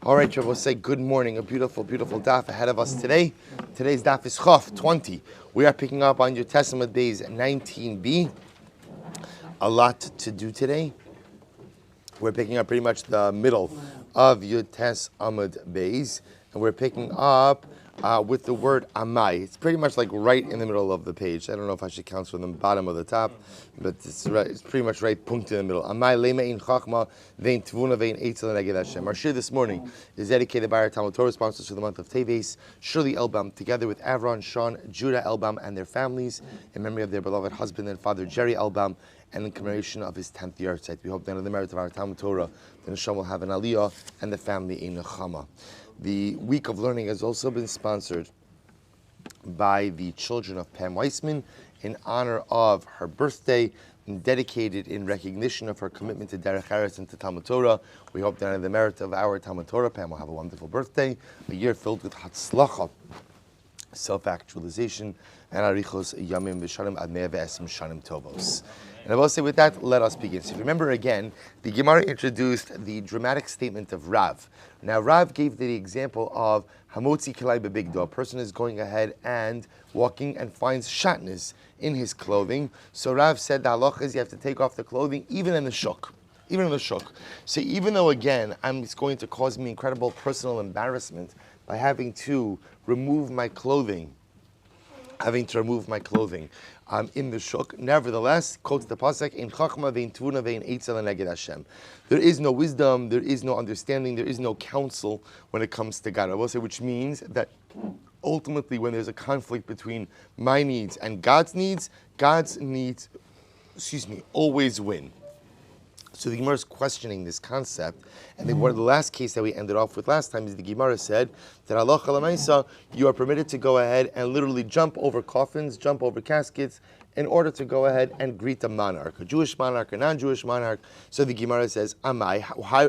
All right, Rabbi, we'll say good morning. A beautiful, beautiful daf ahead of us today. Today's daf is Chof 20. We are picking up on your Testament days 19b. A lot to do today. We're picking up pretty much the middle of your Testament Beis, and we're picking up with the word amai. It's pretty much like right in the middle of the page. I don't know if I should count from the bottom or the top, but it's pretty much right punkt in the middle. Amai lema in chachma vein tvuna vein eitzel neged Hashem. Our shir this morning is dedicated by our Talmud Torah sponsors for the month of Teves, Shirley Elbaum, together with Avron, Sean, Judah Elbaum, and their families, in memory of their beloved husband and father Jerry Elbaum, and in commemoration of his 10th yahrzeit. We hope that on the merit of our Talmud Torah, the Neshama will have an aliyah and the family a nechama. The week of learning has also been sponsored by the children of Pam Weissman in honor of her birthday, and dedicated in recognition of her commitment to Derech Eretz and to Talmud Torah. We hope that on the merit of our Talmud Torah, Pam will have a wonderful birthday, a year filled with hatzlacha, self-actualization, and arichos yamim v'shanim ad mea v'esim shanim tovos. And I will say with that, let us begin. So remember again, the Gemara introduced the dramatic statement of Rav. Now Rav gave the example of Hamotzi Kilai Bebigdo. A person is going ahead and walking and finds shatnez in his clothing. So Rav said the halach is you have to take off the clothing even in the shuk. Even in the shuk. So even though again, it's going to cause me incredible personal embarrassment by having to remove my clothing, in the shuk. Nevertheless, quotes the pasuk, "In chachma vein tvuna vein eitzel neged Hashem." There is no wisdom, there is no understanding, there is no counsel when it comes to God. I will say, which means that ultimately, when there's a conflict between my needs and God's needs, always win. So the Gemara is questioning this concept, and the last case that we ended off with last time is the Gemara said that halacha l'maisa, you are permitted to go ahead and literally jump over coffins, jump over caskets, in order to go ahead and greet a monarch, a Jewish monarch, a non-Jewish monarch. So the Gemara says, Amai,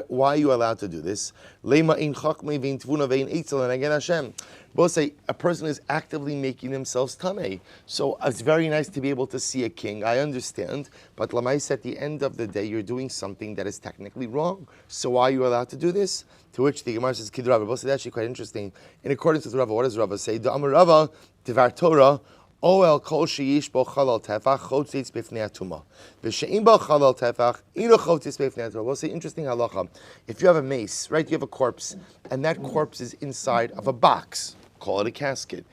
why are you allowed to do this? Lema in chachmei vein tvuna vein eitzel neged Hashem. Both say a person is actively making themselves tamei. So it's very nice to be able to see a king, I understand, but lamais at the end of the day, you're doing something that is technically wrong. So why are you allowed to do this? To which the Gemara says, Kid Rava. Both say that's actually quite interesting. In accordance with Rava, what does Rava say? The Amar Rava, Devar Torah, Oel kol sheyish bo chalal tefach chotzitz b'fnei atuma. V'she'im bo chalal tefach ino chotzitz b'fnei atuma. We'll say interesting halacha. If you have a mace, right, you have a corpse, and that corpse is inside of a box, call it a casket.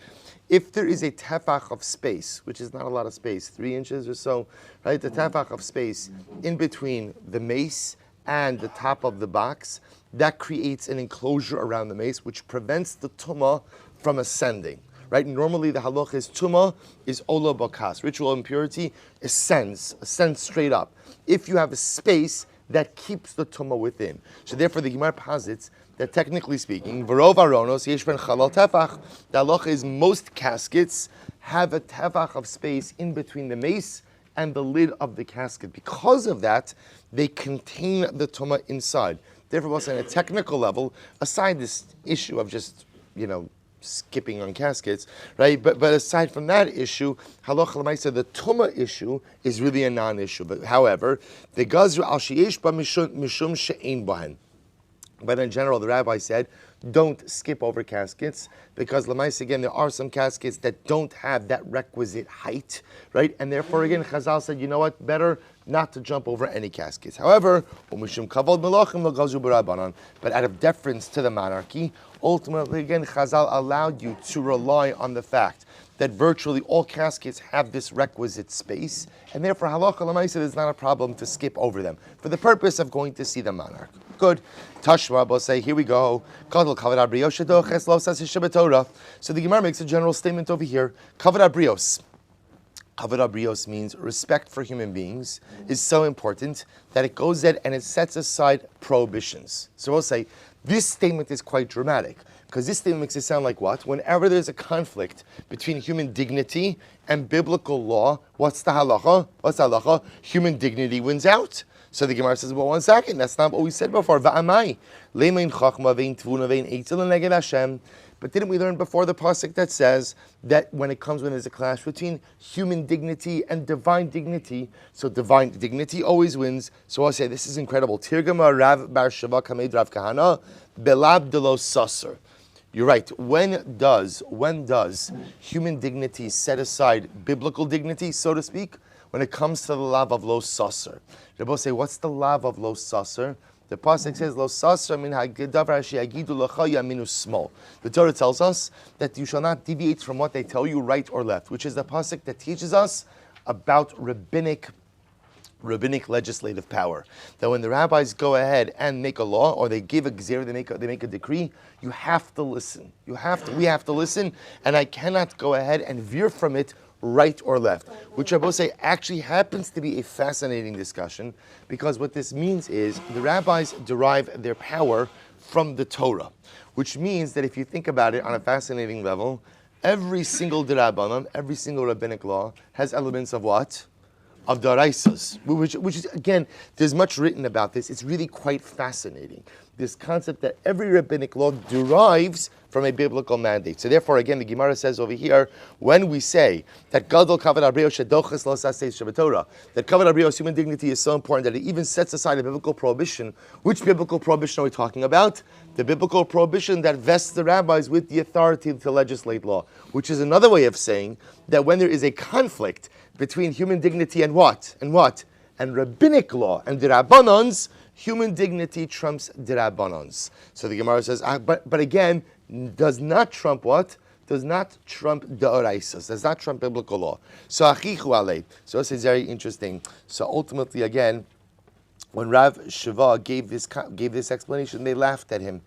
If there is a tefach of space, which is not a lot of space, 3 inches or so, right, the tefach of space in between the mace and the top of the box, that creates an enclosure around the mace, which prevents the tumah from ascending. Right? Normally the halach is tumah is ola bakas. Ritual impurity ascends straight up. If you have a space that keeps the tumah within. So therefore the Gemara posits that technically speaking, v'rov aronos yesh ben chalal tefach, the halach is most caskets have a tefach of space in between the mace and the lid of the casket. Because of that, they contain the tumah inside. Therefore, on a technical level, aside this issue of just, skipping on caskets, right? But aside from that issue, halacha l'maisa, the tumah issue is really a non-issue. But however, the gazru al sheyesh ba mishum she'ein bahen. But in general, the rabbi said, don't skip over caskets, because l'maisa, again, there are some caskets that don't have that requisite height, right? And therefore, again, Chazal said, you know what, better not to jump over any caskets. However, but out of deference to the monarchy, ultimately, again, Chazal allowed you to rely on the fact that virtually all caskets have this requisite space, and therefore, halacha l'maisa, there's not a problem to skip over them for the purpose of going to see the monarch. Good. Tashma, we'll say, here we go. So the Gemara makes a general statement over here. Kavod abrios. Kavod abrios means respect for human beings is so important that it goes ahead and it sets aside prohibitions. So we'll say, this statement is quite dramatic, because this statement makes it sound like what? Whenever there's a conflict between human dignity and biblical law, what's the halacha? What's the halacha? Human dignity wins out. So the Gemara says, well, one second, that's not what we said before. Va'amai, le'mein chachma vein tvuna vein eitzel neged Hashem. But didn't we learn before the pasuk that says that when there's a clash between human dignity and divine dignity, so divine dignity always wins. So I'll say this is incredible. Tirgama Rav Bar Shava Kamed Rav Kahana Belab Delo Sasser. You're right. When does human dignity set aside biblical dignity, so to speak? When it comes to the lav of lo sasser. Rabbi say, what's the lav of lo sasser? The pasuk says lo sasser min ha'davar she'yagidu lecha yaminu small. The Torah tells us that you shall not deviate from what they tell you, right or left, which is the pasuk that teaches us about rabbinic legislative power. That when the rabbis go ahead and make a law, or they give a gzera, they make a decree, you have to listen. We have to listen, and I cannot go ahead and veer from it right or left, which I both say actually happens to be a fascinating discussion, because what this means is the rabbis derive their power from the Torah, which means that if you think about it on a fascinating level, every single derabanan, every single rabbinic law has elements of what? Of daraisas, which is, again, there's much written about this. It's really quite fascinating. This concept that every rabbinic law derives from a biblical mandate. So therefore, again, the Gemara says over here, when we say that Gadol Kavod Abrios Shedoches Lo Saseh Shabbatorah, that Kavod Abrios, human dignity, is so important that it even sets aside a biblical prohibition. Which biblical prohibition are we talking about? The biblical prohibition that vests the rabbis with the authority to legislate law, which is another way of saying that when there is a conflict between human dignity and what? And rabbinic law and the rabbanans, human dignity trumps the rabbanans. So the Gemara says, but again, does not trump what? Does not trump the oraisas, does not trump biblical law. So achichu alei. So this is very interesting. So ultimately, again, when Rav Shiva gave this explanation, they laughed at him.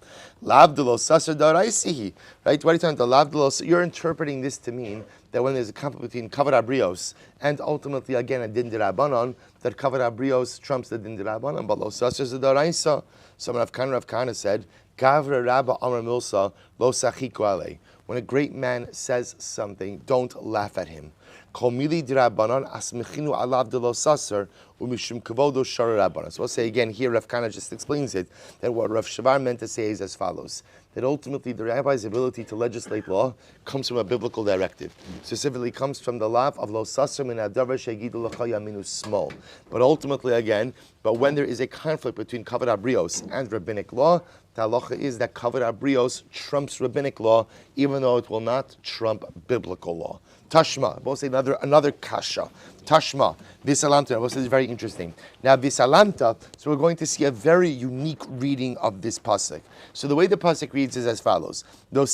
Lavdalo sasar daraisihi. Right? What are you talking about? Lavdalo. You're interpreting this to mean that when there's a conflict between kavod abrios and ultimately again a din derabanan, that kavod abrios trumps the din derabanan, but lo sasar daraisa. So Rav Kahana said, Gavra Rabba Amar Milsa Lo Sachiku Alei. When a great man says something, don't laugh at him. Kol mili dirabanan asmechinu alav de lo saser umishum kavodo shara rabbanan. So we'll say again here, Rav Kahana just explains it, that what Rav Shavar meant to say is as follows, that ultimately the rabbi's ability to legislate law comes from a biblical directive. Specifically comes from the lav of lo saser min adavar shegidu lecha yaminu small. But ultimately again, when there is a conflict between kavod abrios and rabbinic law, the halacha is that kavod abrios trumps rabbinic law, even though it will not trump biblical law. Tashma, we'll say another kasha. Tashma, Visalanta, we'll say it's very interesting. Now Visalanta, so we're going to see a very unique reading of this pasuk. So the way the pasuk reads is as follows: you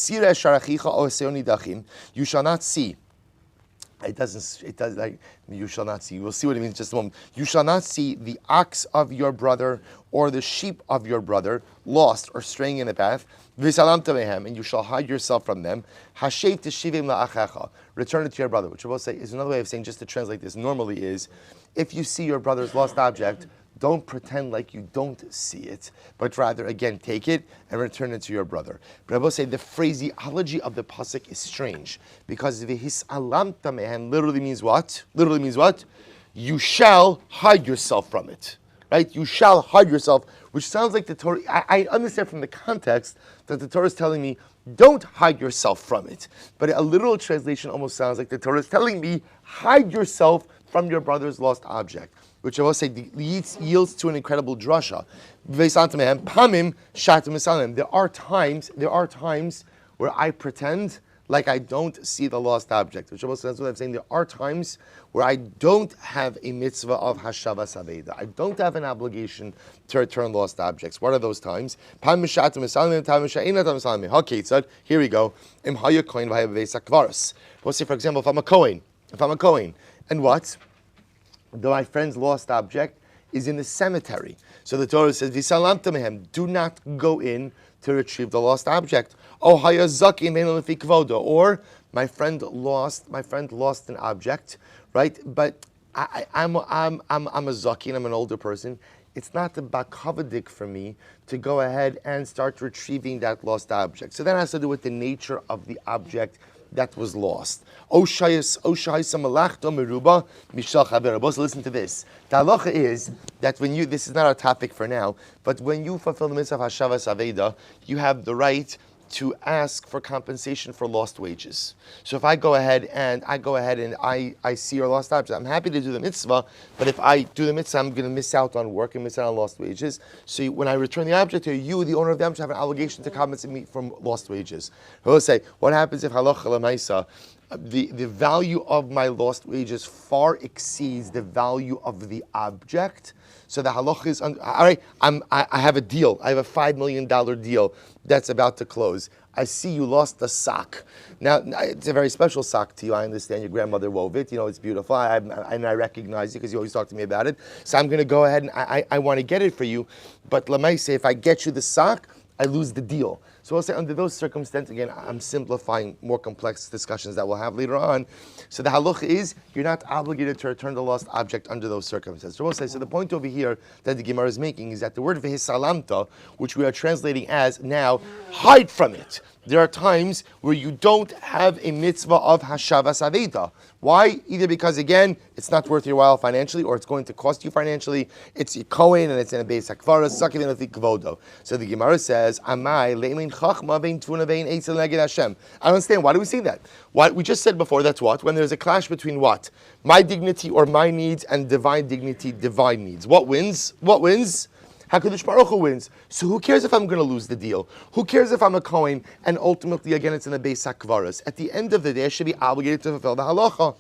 shall not see. It does like you shall not see. We'll see what it means in just a moment. You shall not see the ox of your brother or the sheep of your brother lost or straying in the path. And you shall hide yourself from them. Hashev teshivim la'achecha. Return it to your brother. Which I will say is another way of saying, just to translate this normally, is if you see your brother's lost object, don't pretend like you don't see it, but rather, again, take it and return it to your brother. But I will say the phraseology of the pasuk is strange, because v'hisalamta mehem literally means what? Literally means what? You shall hide yourself from it. Right? You shall hide yourself, which sounds like the Torah. I understand from the context that the Torah is telling me, don't hide yourself from it. But a literal translation almost sounds like the Torah is telling me, hide yourself from your brother's lost object, which I will say yields to an incredible drasha. There are times where I pretend like I don't see the lost object, which also that's what I'm saying. There are times where I don't have a mitzvah of hashavas aveda. I don't have an obligation to return lost objects. What are those times? Okay, so here we go. We'll say, for example, if I'm a Kohen, and what? Though my friend's lost object is in the cemetery. So the Torah says, V'salamta mehem, do not go in to retrieve the lost object. Oh, or my friend lost an object, right? But I'm a zaki and I'm an older person. It's not about kavadik for me to go ahead and start retrieving that lost object. So that has to do with the nature of the object that was lost. So listen to this. The halacha is that this is not our topic for now, but when you fulfill the mitzvah of Hashavas Aveda, you have the right to ask for compensation for lost wages. So if I go ahead and I see your lost object, I'm happy to do the mitzvah, but if I do the mitzvah, I'm going to miss out on work and miss out on lost wages. So when I return the object to you, the owner of the object, have an obligation to compensate me from lost wages. I will say, what happens if halacha l'maisa, the value of my lost wages far exceeds the value of the object? So the halacha is, all right, I have a deal. I have a $5 million deal that's about to close. I see you lost a sock. Now, it's a very special sock to you. I understand your grandmother wove it. You know, it's beautiful. And I recognize you because you always talk to me about it. So I'm going to go ahead and I want to get it for you. But let me say, if I get you the sock, I lose the deal. So I'll say under those circumstances, again, I'm simplifying more complex discussions that we'll have later on. So the halacha is, you're not obligated to return the lost object under those circumstances. So we'll say, so the point over here that the Gemara is making is that the word vehisalamta, which we are translating as now, hide from it. There are times where you don't have a mitzvah of hashavas aveda. Why? Either because, again, it's not worth your while financially, or it's going to cost you financially. It's a kohen and it's in a beis hakvara, sakivin afi kvodo. So the Gemara says, "Amai leimin chachma vein tuna vein eitzel neged Hashem." I don't understand. Why do we say that? What we just said before, that's what? When there's a clash between what? My dignity or my needs and divine dignity, divine needs. What wins? What wins? HaKadosh Baruch Hu wins. So who cares if I'm going to lose the deal? Who cares if I'm a Kohen and ultimately, again, it's in the Beis HaKvaras? At the end of the day, I should be obligated to fulfill the halacha.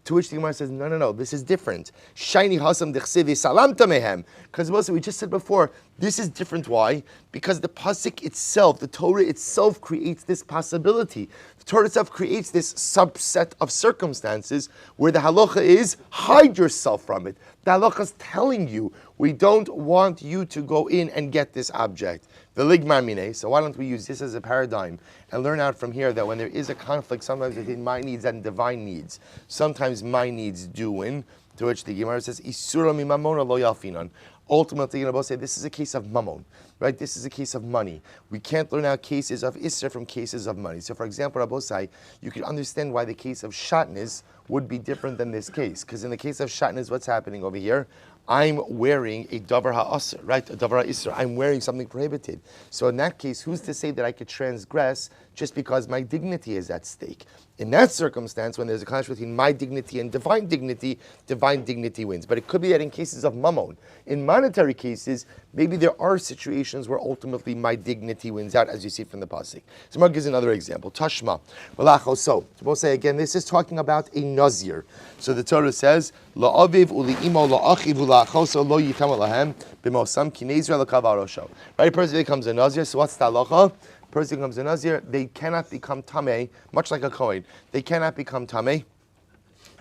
To which the Gemara says, no, this is different. Shiny hasam dechsevi salamta mehem. Because we just said before, this is different. Why? Because the pasuk itself, the Torah itself creates this possibility. The Torah itself creates this subset of circumstances where the halacha is, hide yourself from it. The halacha is telling you, we don't want you to go in and get this object. The ligmar mine. So why don't we use this as a paradigm and learn out from here that when there is a conflict, sometimes between my needs and divine needs, sometimes my needs do win. To which the Gemara says, "Isura mi mamona lo yalfinan." Ultimately, you're going to say this is a case of mammon, right? This is a case of money. We can't learn out cases of Isra from cases of money. So, for example, Rabosai, you can understand why the case of shatnez would be different than this case. Because in the case of shatnez, what's happening over here? I'm wearing a davar ha'asr, right? A davar ha'isr. I'm wearing something prohibited. So in that case, who's to say that I could transgress just because my dignity is at stake? In that circumstance, when there's a clash between my dignity and divine dignity wins. But it could be that in cases of mammon, in monetary cases, maybe there are situations where ultimately my dignity wins out, as you see from the pasuk. So Mark gives another example. Tashma, Berachos. So we'll say again, this is talking about a nazir. So the Torah says, La'aviv uli'imo la'achiv ula'achoso lo yitam alahem b'mosam ki nezra l'kav arosho. Right, a person becomes a nazir. So what's the halacha? Person becomes a nazir, they cannot become tameh, much like a kohen. They cannot become tameh,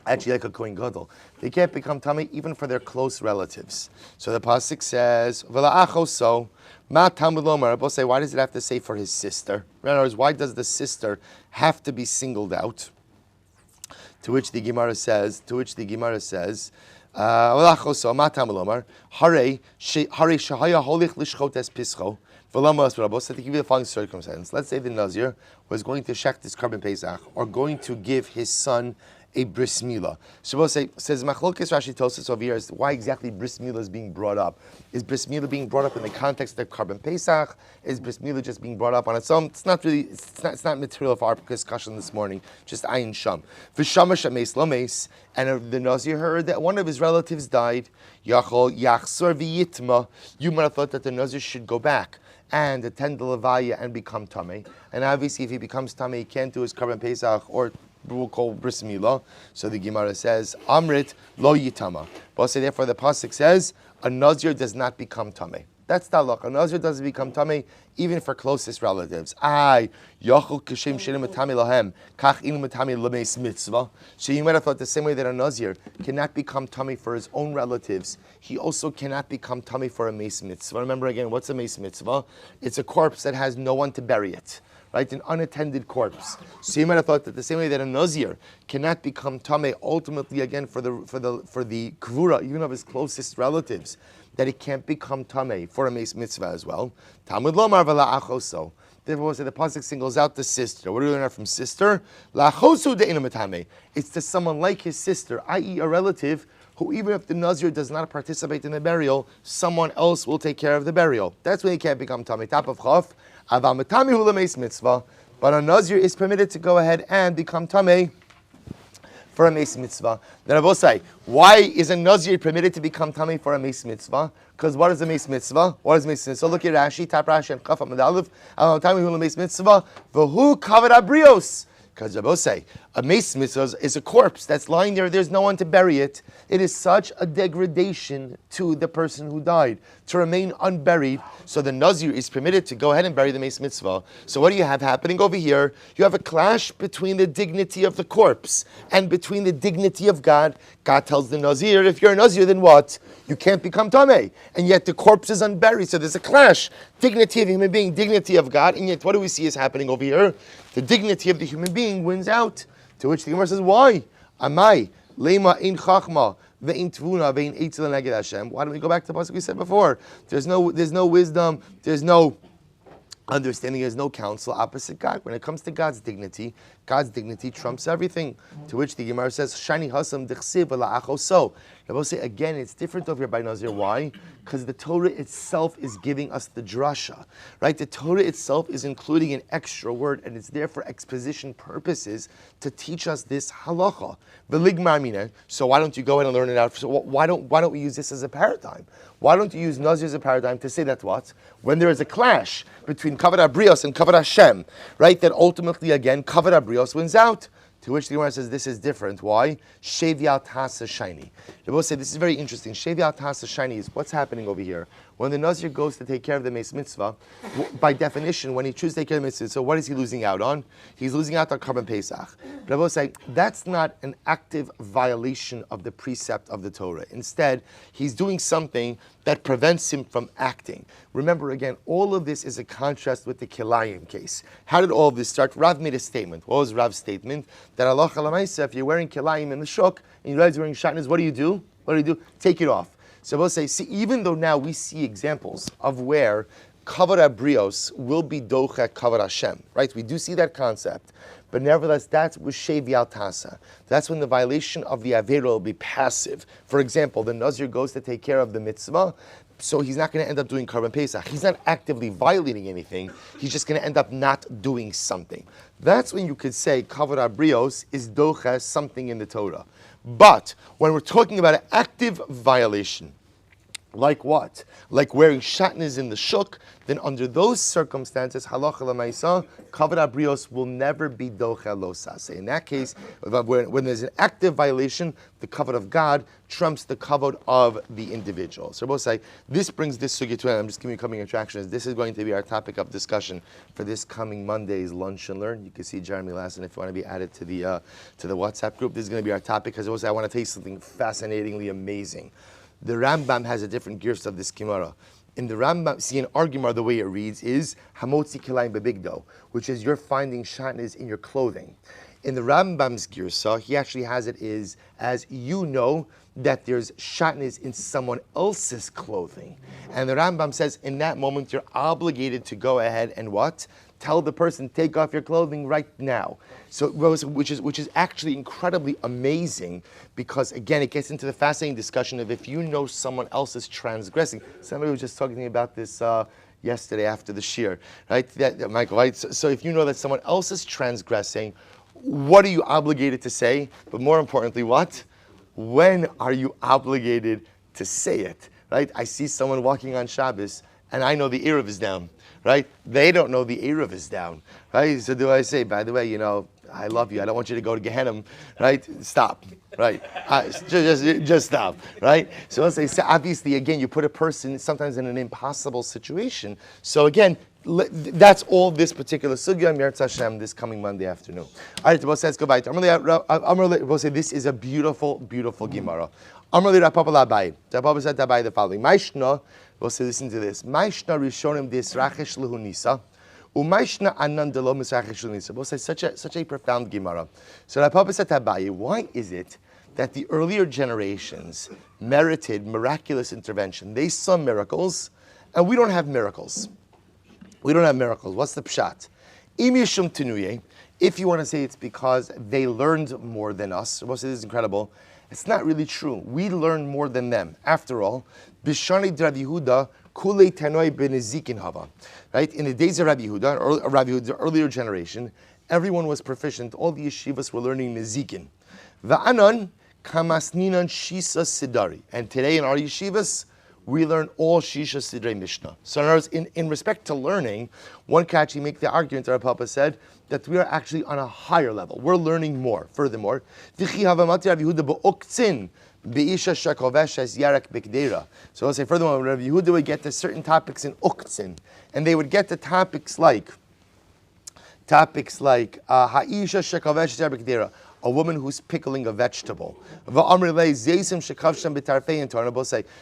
actually like a kohen gadol. They can't become tameh even for their close relatives. So the pasuk says, "V'la'achoso ma tamud lomar." We'll say, why does it have to say for his sister? In other words, why does the sister have to be singled out? To which the Gemara says, "V'la'achoso ma tamud lomar hare shahaya holich lishchot es pischo." So to give you the following circumstance, let's say the Nazir was going to shech this carbon Pesach or going to give his son a bris milah. So we'll say, says Machlokes Rashi Tosas over here, is why exactly bris milah is being brought up. Is bris milah being brought up in the context of carbon Pesach? Is bris milah just being brought up on its own? It's not material for our discussion this morning. Just ayin sham. V'shama shameis lameis, and the Nazir heard that one of his relatives died. Yachol yachsor v'yitma. You might have thought that the Nazir should go back and attend the levaya and become tamei. And obviously, if he becomes tamei, he can't do his carbon Pesach or we'll call bris milah. So the Gemara says, Amrit lo yitama. But so therefore the pasuk says, a nazir does not become tamei. That's the halakha. A nazir doesn't become tamei even for closest relatives. Yachol kashem shenim matami lahem kach inu matami lemeis mitzvah. So you might have thought the same way that a nazir cannot become tamei for his own relatives, he also cannot become tamei for a meis mitzvah. Remember again, what's a meis mitzvah? It's a corpse that has no one to bury it. Right, an unattended corpse. So you might have thought that the same way that a nazir cannot become tamei, ultimately again for the kvura, even of his closest relatives, that it can't become tamei for a meis mitzvah as well. Talmud lomar v'la'achoso. Therefore, the pasuk singles out the sister. What do we learn from sister? La'achosu de'inu matamei. It's to someone like his sister, i.e., a relative who, even if the nazir does not participate in the burial, someone else will take care of the burial. That's when he can't become tamei. Top of chaf. Aval Matami Hu L'Meis Mitzvah. But a Nazir is permitted to go ahead and become Tameh for a Meis Mitzvah. Then I will say, why is a Nazir permitted to become Tameh for a Meis Mitzvah? Because what is a Meis Mitzvah? What is Meis Mitzvah? So look at Rashi, Tap Rashi, and Chaf Amud Aleph. Aval Matami Hu L'Meis Mitzvah. V'hu Kavod Abrios. Because I will say, a Meis Mitzvah is a corpse that's lying there. There's no one to bury it. It is such a degradation to the person who died to remain unburied. So the Nazir is permitted to go ahead and bury the Meis Mitzvah. So what do you have happening over here? You have a clash between the dignity of the corpse and between the dignity of God. God tells the Nazir, if you're a Nazir, then what? You can't become Tameh. And yet the corpse is unburied. So there's a clash. Dignity of a human being, dignity of God. And yet what do we see is happening over here? The dignity of the human being wins out. To which the Gemara says, why? Amai, lema in chachma, ve'in tvuna, ve'in eitzel neged Hashem. Why don't we go back to the pasuk we said before? There's no wisdom, there's no understanding, there's no counsel opposite God. When it comes to God's dignity trumps everything. To which the Gemara says, Shani hasam dechsiv la'achoso. I will say again, it's different over here by Nazir. Why? Because the Torah itself is giving us the drasha, right? The Torah itself is including an extra word, and it's there for exposition purposes to teach us this halacha. So why don't you go ahead and learn it out? So why don't we use this as a paradigm? Why don't you use Nazir as a paradigm to say that what? When there is a clash between Kavod Abrios and Kavod Hashem, right? That ultimately, again, Kavod Abrios wins out. To which the Gemara says this is different. Why? Sheviat Hasa Shiny. They both say this is very interesting. Sheviat Hasa Shiny is what's happening over here. When the Nazir goes to take care of the Meis Mitzvah, by definition, when he chooses to take care of the Meis Mitzvah, so what is he losing out on? He's losing out on Karban Pesach. But I will say that's not an active violation of the precept of the Torah. Instead, he's doing something that prevents him from acting. Remember again, all of this is a contrast with the Kilayim case. How did all of this start? Rav made a statement. What was Rav's statement? That Allah Chalamaisa, if you're wearing Kilayim in the shuk and you realize you're wearing shatnez, what do you do? Take it off. So we'll say, see, even though now we see examples of where Kavod Abrios will be Docha Kavod Hashem, right? We do see that concept. But nevertheless, that's with Sheviat Tasa. That's when the violation of the Avera will be passive. For example, the Nazir goes to take care of the mitzvah, so he's not going to end up doing Karban Pesach. He's not actively violating anything. He's just going to end up not doing something. That's when you could say Kavod Abrios is Docha, something in the Torah. But when we're talking about an active violation, like what? Like wearing shatnez in the shuk, then under those circumstances, halacha l'maisa, kavod abrios will never be docha lo sase. In that case, when there's an active violation, the kavod of God trumps the kavod of the individual. So both say, this brings this sugya to end. I'm just giving you coming attractions. This is going to be our topic of discussion for this coming Monday's Lunch and Learn. You can see Jeremy Lassen if you want to be added to the WhatsApp group. This is going to be our topic because I want to tell you something fascinatingly amazing. The Rambam has a different gears of this Gemara. In the Rambam, see in our Gemara, the way it reads is Hamotzi Kilayim Bebigdo, which is you're finding shatnez in your clothing. In the Rambam's Girsa, he actually has it is as you know that there's shatnez in someone else's clothing. And the Rambam says in that moment you're obligated to go ahead and what? Tell the person, take off your clothing right now. So, which is actually incredibly amazing because, again, it gets into the fascinating discussion of if you know someone else is transgressing. Somebody was just talking to me about this yesterday after the shir, right? Michael, right? So if you know that someone else is transgressing, what are you obligated to say? But more importantly, what? When are you obligated to say it, right? I see someone walking on Shabbos, and I know the Erev is down. Right? They don't know the Erev is down. Right? So do I say, by the way, I love you. I don't want you to go to Gehenna. Right? Stop. Right? Just stop. Right? So I'll say, obviously, again, you put a person sometimes in an impossible situation. So again, that's all this particular sugya, Meretz Hashem, this coming Monday afternoon. All right, let's go back. We'll say this is a beautiful, beautiful Gemara. Amrli Rapapa Labai. Rapapa said Labai the following. Maishna, we'll say, listen to this. Maishna Rishonim Disrachesh Lehunisa. Umaishna Anandalo Misrachesh Lehunisa. We'll say such a profound Gemara. So Rapapa said Labai, why is it that the earlier generations merited miraculous intervention? They saw miracles, and we don't have miracles. We don't have miracles. What's the pshat? Im Yishum Tenuye. If you want to say it's because they learned more than us, most of this is incredible. It's not really true. We learn more than them. After all, Bishani Rav Yehuda Kulei Tanoi Benezikin Hava. Right? In the days of Rabbi Yehuda's earlier generation, everyone was proficient. All the yeshivas were learning Nezikin. Va'anan Kamasninan Shisa Sidari. And today in our yeshivas, we learn all Shisha Sidrei Mishnah. So in other words, in respect to learning, one can actually make the argument, our Papa said, that we are actually on a higher level. We're learning more. Furthermore, so I'll say furthermore, Rabbi Yehuda would get to certain topics in Uktzin, and they would get to topics like Ha'isha Shekovesh Yarak Bekdera, a woman who's pickling a vegetable.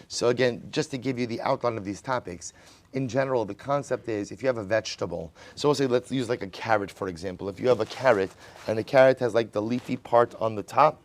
So again, just to give you the outline of these topics, in general, the concept is if you have a vegetable, so we'll say let's use like a carrot for example. If you have a carrot and the carrot has like the leafy part on the top,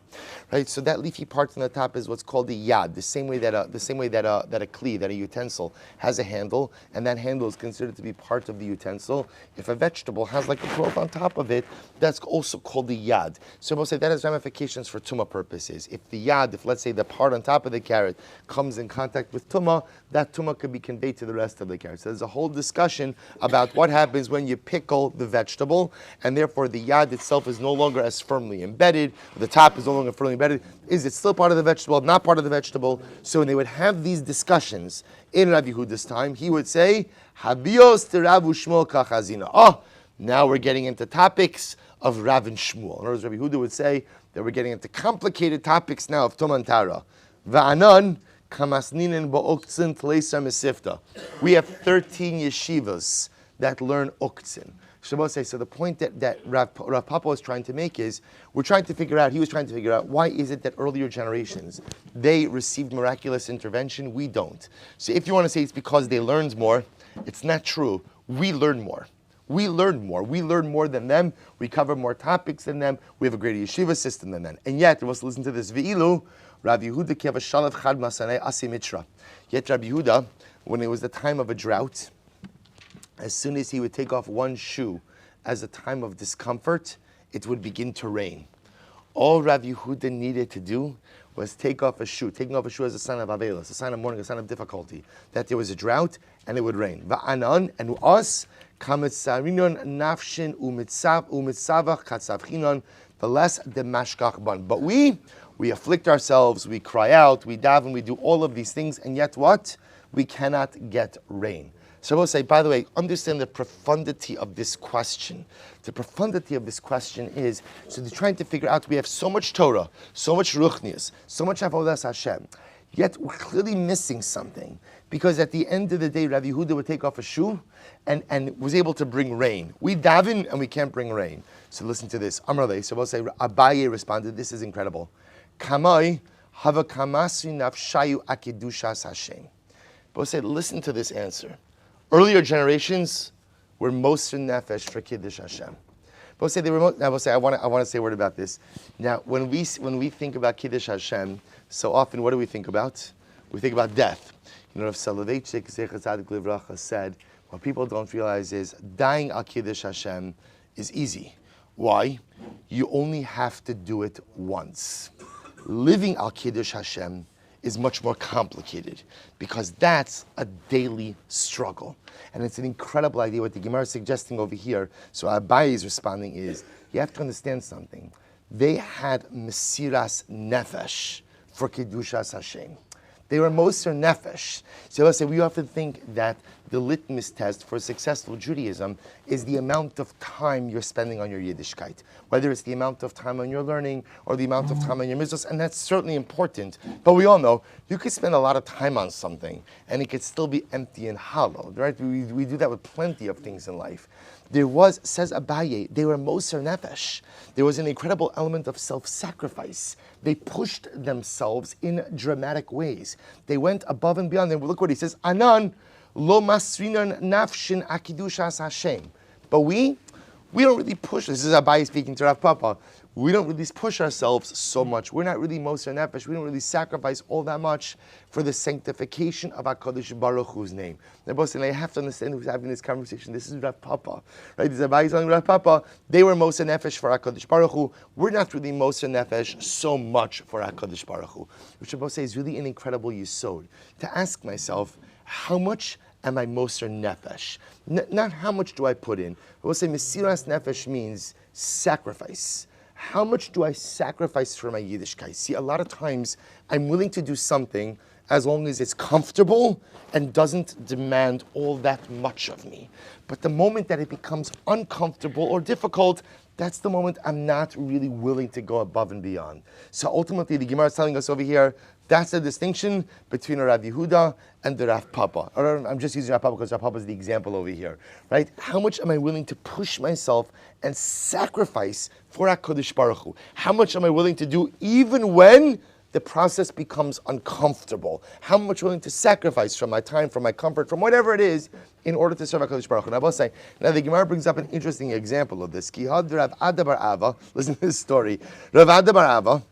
right? So that leafy part on the top is what's called the yad. The same way that a kli, that a utensil has a handle, and that handle is considered to be part of the utensil. If a vegetable has like a growth on top of it, that's also called the yad. So we'll say that has ramifications for tumah purposes. If the yad, if let's say the part on top of the carrot comes in contact with tumah, that tumah could be conveyed to the rest of the carrot. So there's a whole discussion about what happens when you pickle the vegetable, and therefore the yad itself is no longer as firmly embedded, the top is no longer firmly embedded. Is it still part of the vegetable, not part of the vegetable? So when they would have these discussions in Rabbi Yehuda's time, he would say, Habios te Rabbi Shmuel kachazina. Oh, now we're getting into topics of Rav and Shmuel. In other words, Rabbi Yehuda would say that we're getting into complicated topics now of Tumah and Tara. Va'anan kamasninin ba'oktzin tleisa mesifta. We have 13 yeshivas that learn oktzin. So the point that Rav Papa was trying to make is, he was trying to figure out why is it that earlier generations, they received miraculous intervention, we don't. So if you want to say it's because they learned more, it's not true. We learn more. We learn more. We learn more than them. We cover more topics than them. We have a greater yeshiva system than them. And yet, let's listen to this. Ve'ilu, Rabbi Yehuda ki avashalav chad masanei asi mitra. Yet Rabbi Yehuda, when it was the time of a drought, as soon as he would take off one shoe as a time of discomfort, it would begin to rain. All Rabbi Yehuda needed to do was take off a shoe. Taking off a shoe as a sign of avelos, a sign of mourning, a sign of difficulty. That there was a drought and it would rain. Va'anan, and us, kametzarinon nafshin umitzavach katzavchinon, the less the mashkach ban. But we afflict ourselves, we cry out, we daven, we do all of these things, and yet what? We cannot get rain. So I will say, by the way, understand the profundity of this question. The profundity of this question is, so they're trying to figure out, we have so much Torah, so much Ruchnius, so much Avodas Hashem, yet we're clearly missing something. Because at the end of the day, Rabbi Yehuda would take off a shoe and was able to bring rain. We daven and we can't bring rain. So listen to this. Amrale, so we'll say, Abaye responded, this is incredible. Kamai hava kamasi nafshayu akidushas Hashem. But we'll say, listen to this answer. Earlier generations were Moser Nefesh for Kiddush Hashem. But say they were. Now, we'll say I want to say a word about this. Now, when we think about Kiddush Hashem, so often what do we think about? We think about death. You know, if Soloveitchik Zecher Tzadik Livracha said, what people don't realize is dying al Kiddush Hashem is easy. Why? You only have to do it once. Living al Kiddush Hashem is much more complicated because that's a daily struggle. And it's an incredible idea. What the Gemara is suggesting over here, so Abaye is responding is, you have to understand something. They had Mesiras Nefesh for Kedushas Hashem. They were Moser Nefesh. So let's say we often think that the litmus test for successful Judaism is the amount of time you're spending on your Yiddishkeit. Whether it's the amount of time on your learning or the amount of time on your mitzvahs, and that's certainly important. But we all know you could spend a lot of time on something and it could still be empty and hollow, right? We do that with plenty of things in life. There was, says Abaye, they were Moser Nefesh. There was an incredible element of self-sacrifice. They pushed themselves in dramatic ways. They went above and beyond. And look what he says, Anan lo masrinan nafshin akidushas Hashem. But we don't really push. This is Abaye speaking to Rav Papa. we don't really push ourselves so much. We're not really Moser Nefesh. We don't really sacrifice all that much for the sanctification of HaKadosh Baruch Hu's name. I have to understand who's having this conversation. This is Rav Papa, right? This is Abai telling Rav Papa, they were Moser Nefesh for HaKadosh Baruch Hu. We're not really Moser Nefesh so much for HaKadosh Baruch Hu, which Rabbi say is really an incredible yisod. To ask myself, how much am I Moser Nefesh? Not how much do I put in. I will say Mesiras Nefesh means sacrifice. How much do I sacrifice for my Yiddishkeit? See, a lot of times I'm willing to do something as long as it's comfortable and doesn't demand all that much of me. But the moment that it becomes uncomfortable or difficult, that's the moment I'm not really willing to go above and beyond. So ultimately, the Gemara is telling us over here, that's the distinction between a Rav Yehuda and the Rav Papa. Or I'm just using Rav Papa because Rav Papa is the example over here, right? How much am I willing to push myself and sacrifice for HaKadosh Baruch Hu? How much am I willing to do even when the process becomes uncomfortable? How much willing to sacrifice from my time, from my comfort, from whatever it is, in order to serve HaKadosh Baruch Hu? And I will say, now the Gemara brings up an interesting example of this. Kihad Rav Ada bar Ava, listen to this story. Rav Ada bar Ava,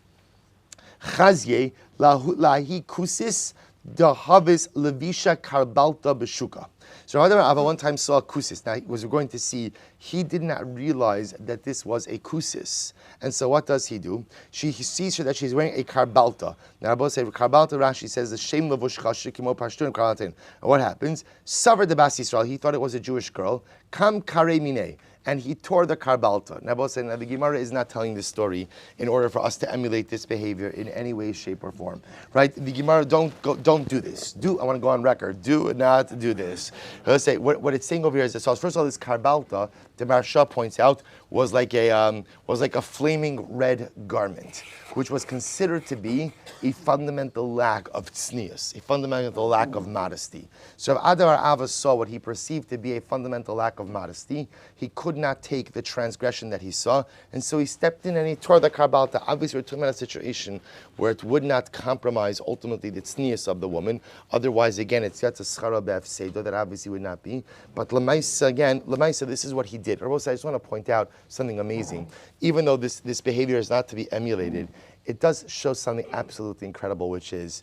Chazye lahi kusis dahavis levisha karbalta beshuka. So Rav Ada bar Ava one time saw a kusis. Now, as we're going to see, he did not realize that this was a kusis. And so what does he do? He sees her that she's wearing a karbalta. Now Rabbi say karbalta, Rashi says the shem levushcha shikimo pashtun karbaltin. And what happens? Savar de Bas Yisrael, he thought it was a Jewish girl. Kam kare mine. And he tore the karbalta. Now the Gemara is not telling this story in order for us to emulate this behavior in any way, shape, or form. Right? The Gemara don't do this. I want to go on record. Do not do this. Let's say what it's saying over here is this. So first of all, this karbalta, the Maharsha points out, was like a flaming red garment, which was considered to be a fundamental lack of tznius, a fundamental lack of modesty. So if Adar Ava saw what he perceived to be a fundamental lack of modesty, he could not take the transgression that he saw, and so he stepped in and he tore the karbalta. Obviously, we're talking about a situation where it would not compromise ultimately the tznius of the woman. Otherwise, again, it's yet a schara be'afsedo that obviously would not be. But Lamaisa, this is what he did. I just want to point out something amazing. Even though this behavior is not to be emulated, it does show something absolutely incredible, which is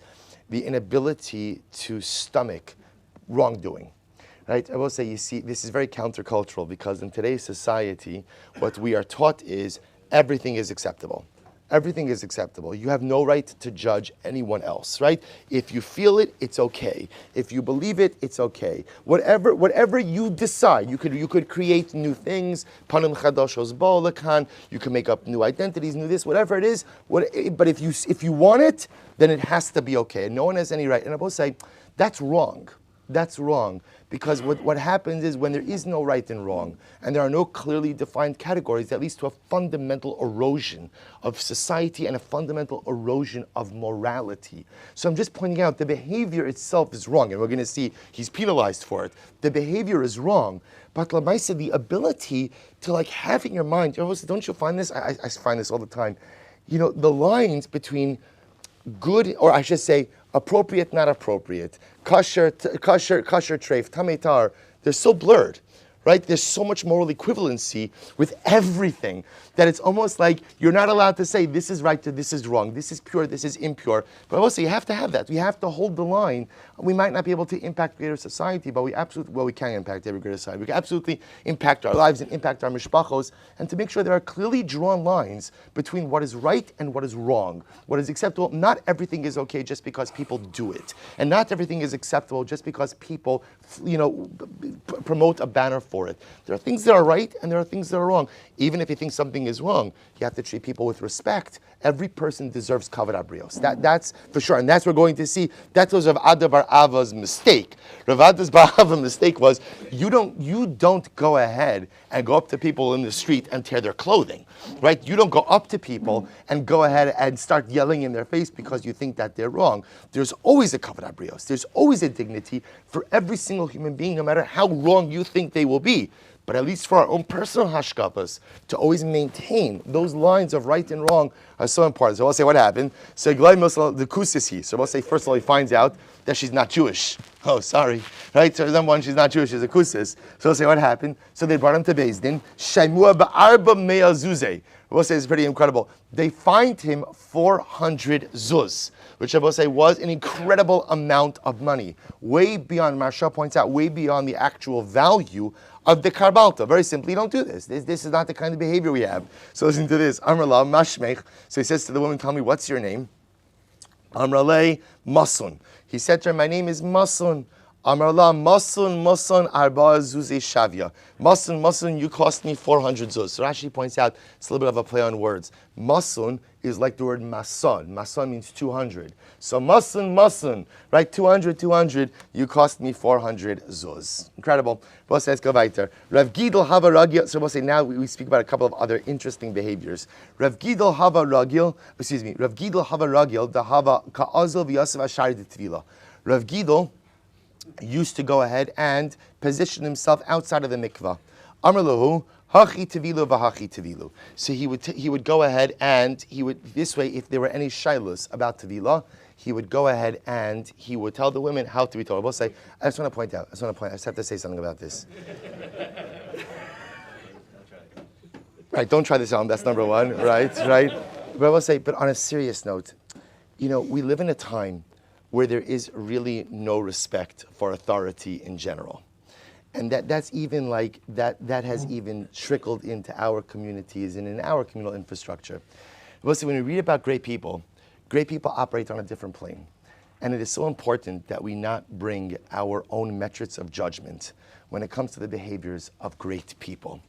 the inability to stomach wrongdoing. Right? I will say, you see, this is very countercultural because in today's society, what we are taught is everything is acceptable. Everything is acceptable. You have no right to judge anyone else, right? If you feel it, it's okay. If you believe it, it's okay. Whatever you decide, you could create new things. Panim chadoshos ba'olakan. You can make up new identities, new this, whatever it is. But if you want it, then it has to be okay. No one has any right. And I will say, that's wrong. That's wrong. Because what happens is when there is no right and wrong, and there are no clearly defined categories, that leads to a fundamental erosion of society and a fundamental erosion of morality. So I'm just pointing out the behavior itself is wrong, and we're going to see he's penalized for it. The behavior is wrong, but Lamaisa, the ability to have in your mind, don't you find this? I find this all the time. The lines between good, or I should say, appropriate, not appropriate, kosher, treif, tametar, they're so blurred, right? There's so much moral equivalency with everything that it's almost like you're not allowed to say this is right, this is wrong, this is pure, this is impure. But also you have to have that. We have to hold the line. We might not be able to impact greater society, but we can impact every greater society. We can absolutely impact our lives and impact our mishpachos, and to make sure there are clearly drawn lines between what is right and what is wrong, what is acceptable. Not everything is okay just because people do it, and not everything is acceptable just because people, promote a banner for it. There are things that are right and there are things that are wrong. Even if you think something is wrong, you have to treat people with respect. Every person deserves kavod abrios. That's for sure, and that's what we're going to see. That was Rav Ada bar Ava's mistake. Rav Ada bar Ava's mistake was you don't go ahead and go up to people in the street and tear their clothing, right? You don't go up to people and go ahead and start yelling in their face because you think that they're wrong. There's always a kavod abrios. There's always a dignity for every single human being, no matter how wrong you think they will be. But at least for our own personal hashkapas, to always maintain those lines of right and wrong are so important. So I'll say what happened. So the kusis he. So I'll say first of all he finds out that she's not Jewish. Oh, sorry. Right? So number one, she's not Jewish, she's a kusis. So we'll say what happened. So they brought him to Beis Din. Shaimua ba'arba mea zuzeh. We'll say it's pretty incredible. They fined him 400 zuz, which I will say was an incredible amount of money. Way beyond, Marsha points out, way beyond the actual value of the karbalta. Very simply, don't do this. This is not the kind of behavior we have. So listen to this. Amrullah mashmech. So he says to the woman, tell me, what's your name? Amrale Masun. He said to her, my name is Masun. Amrullah Masun arba zuzi shavya. Masun, you cost me 400 zuz. So Rashi points out it's a little bit of a play on words. Masun is like the word mason. Mason means 200. So masun, right? 200, you cost me 400 zuz. Incredible. But let's go weiter. Rav Gidel hava ragil. So we'll say now we speak about a couple of other interesting behaviors. Rav Gidel hava ragil, the hava ka'azil v'yasav ashari d'tvila. Rav Gidel used to go ahead and position himself outside of the mikvah. Amar lahu, hachi tevilu v'hachi tevilu. So he would go ahead and he would, this way, if there were any shilos about tevilah, he would go ahead and he would tell the women how to be told. We'll say, I just want to point out, I just have to say something about this. Right, don't try this on, that's number one, right? But I will say, but on a serious note, we live in a time where there is really no respect for authority in general. And that's even like, that has even trickled into our communities and in our communal infrastructure. Listen, when we read about great people operate on a different plane. And it is so important that we not bring our own metrics of judgment when it comes to the behaviors of great people.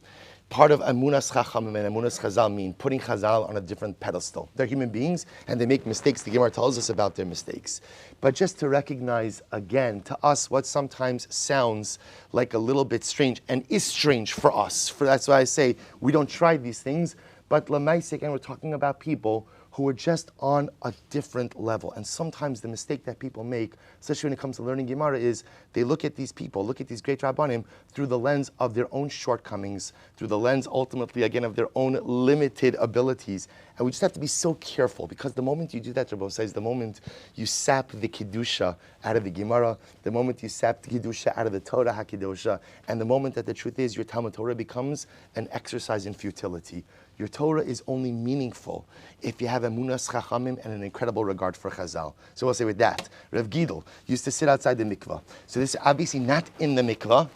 Part of Amunas Chachamim and Amunas Chazal mean putting Chazal on a different pedestal. They're human beings and they make mistakes. The Gemara tells us about their mistakes. But just to recognize again, to us, what sometimes sounds like a little bit strange and is strange for us. That's why I say we don't try these things. But Lamaisik, again, we're talking about people who are just on a different level. And sometimes the mistake that people make, especially when it comes to learning Gemara, is they look at these people, look at these great Rabbanim, through the lens of their own shortcomings, through the lens, ultimately, again, of their own limited abilities. And we just have to be so careful, because the moment you do that, Rabbi says, the moment you sap the Kedusha out of the Gemara, the moment you sap the Kedusha out of the Torah HaKedusha, and the moment that the truth is your Talmud Torah becomes an exercise in futility. Your Torah is only meaningful if you have emunas chachamim and an incredible regard for Chazal. So we'll say with that, Rav Gidel used to sit outside the mikvah. So this is obviously not in the mikvah.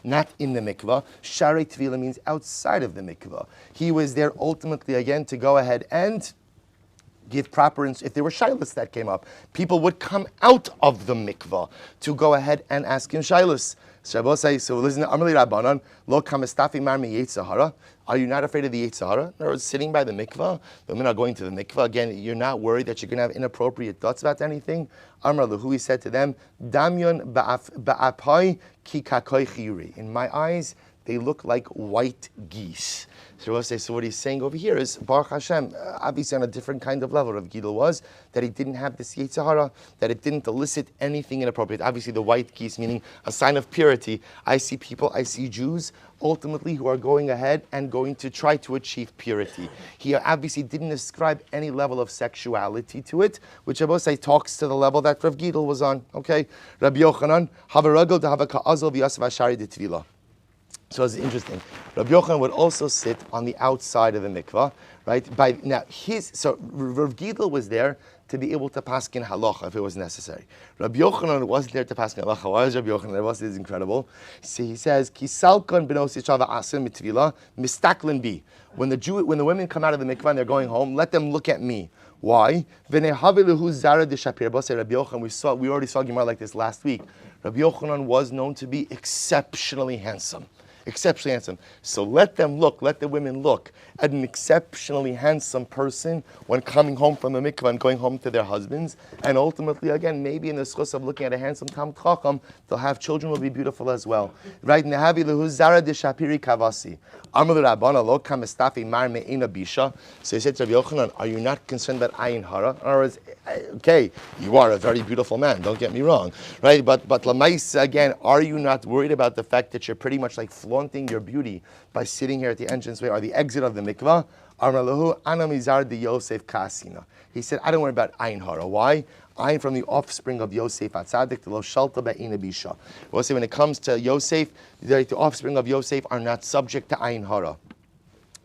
Sharei Tvila means outside of the mikvah. He was there ultimately again to go ahead and give proper, if there were shilas that came up, people would come out of the mikvah to go ahead and ask him shilas. So listen to Amrli Rabbanan, Lo Kamistafi Marmi Yetzahara. Are you not afraid of the Yetzahara? In other words, sitting by the mikvah, the women are going to the mikvah. Again, you're not worried that you're going to have inappropriate thoughts about anything. Amr Lahu, he said to them, Damyon ba'apai ki kakoi chiyuri. In my eyes, they look like white geese. So what he's saying over here is, Baruch Hashem, obviously on a different kind of level, Rav Gidel was, that he didn't have this Yetzirah, that it didn't elicit anything inappropriate. Obviously the white geese, meaning a sign of purity. I see Jews, ultimately, who are going ahead and going to try to achieve purity. He obviously didn't ascribe any level of sexuality to it, which I will say talks to the level that Rav Gidel was on. Okay? Rabbi Yochanan, Havaragel de Havaka'azol v'yasav ashari de tvila. So it's interesting. Rabbi Yochanan would also sit on the outside of the mikvah, right? So Rav Gidel was there to be able to paskin halacha if it was necessary. Rabbi Yochanan wasn't there to paskin halacha. Why is Rabbi Yochanan? This is incredible. So he says, "Kisalkan benos yishava asim mitvila mistaklin bi." When the women come out of the mikvah and they're going home, let them look at me. Why? Rabbi Yochanan, we already saw Gemara like this last week. Rabbi Yochanan was known to be exceptionally handsome. Exceptionally handsome. So let the women look at an exceptionally handsome person when coming home from the mikvah and going home to their husbands. And ultimately, again, maybe in the schus of looking at a handsome Talmid Chacham, they'll have children will be beautiful as well. Right? Nehavi lehu zara de shapiri kavasi. Amr Rabbana lo kamestafi mar me'ina bisha. So he said to Rabbi Yochanan, are you not concerned about ayin hara? In other words, okay, you are a very beautiful man, don't get me wrong. Right? But lamais, again, are you not worried about the fact that you're pretty much like flawed flaunting your beauty by sitting here at the entranceway or the exit of the mikvah, Armalahu Anamizar de Yosef Kasina. He said, I don't worry about Ayin Hara. Why? Ayin from the offspring of Yosef Atzadik, the Lo Shalta Be'ina Bisha. We'll say when it comes to Yosef, the offspring of Yosef are not subject to Ayin Hara.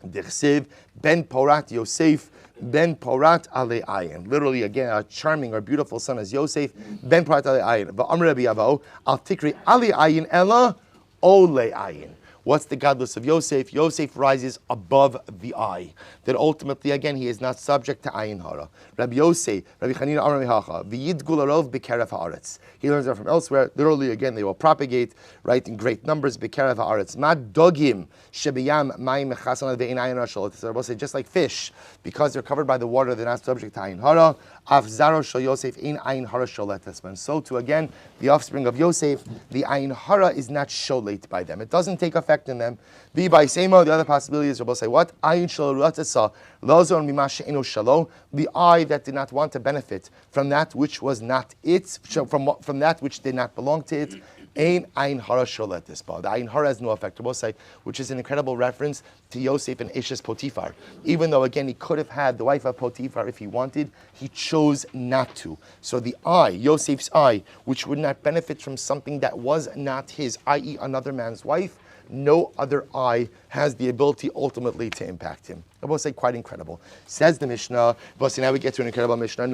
Dichsiv Ben Porat Yosef Ben Porat Ale Ayin. Literally, again, a charming or beautiful son is Yosef Ben Porat Ale Ayin. Va'amr Rabbi Yavo Al Tikri Ale Ayin Ella Ole Ayin. What's the godless of Yosef? Yosef rises above the eye. That ultimately, again, he is not subject to Ayin Hara. Rabbi Yosef, Rabbi Chanina Amar Mehacha, V'yid Gularov B'kerev Haaretz. He learns that from elsewhere. Literally, again, they will propagate, right, in great numbers, B'kerev Haaretz. Mad dogim shebiyam ma'im mechasan ve'in Ayin Hara shal. So we'll say, just like fish, because they're covered by the water, they're not subject to Ayin Hara. Av zaro shal Yosef in Ayin Hara sholetes. And so too, again, the offspring of Yosef, the Ayin Hara is not sholet by them. It doesn't take effect in them. Be by Semo, the other possibility is we'll say what? Ayin shal ruatasa lazon mimash eno shalo. The eye that did not want to benefit from that which was not its, from that which did not belong to it. Ein Ayin Hara sholetes. The Ayin Hara has no effect. We'll say, which is an incredible reference to Yosef and Eshes Potiphar. Even though, again, he could have had the wife of Potiphar if he wanted, he chose not to. So the eye, Yosef's eye, which would not benefit from something that was not his, i.e. another man's wife, no other eye has the ability ultimately to impact him. I will say quite incredible. Says the Mishnah, but now we get to an incredible Mishnah.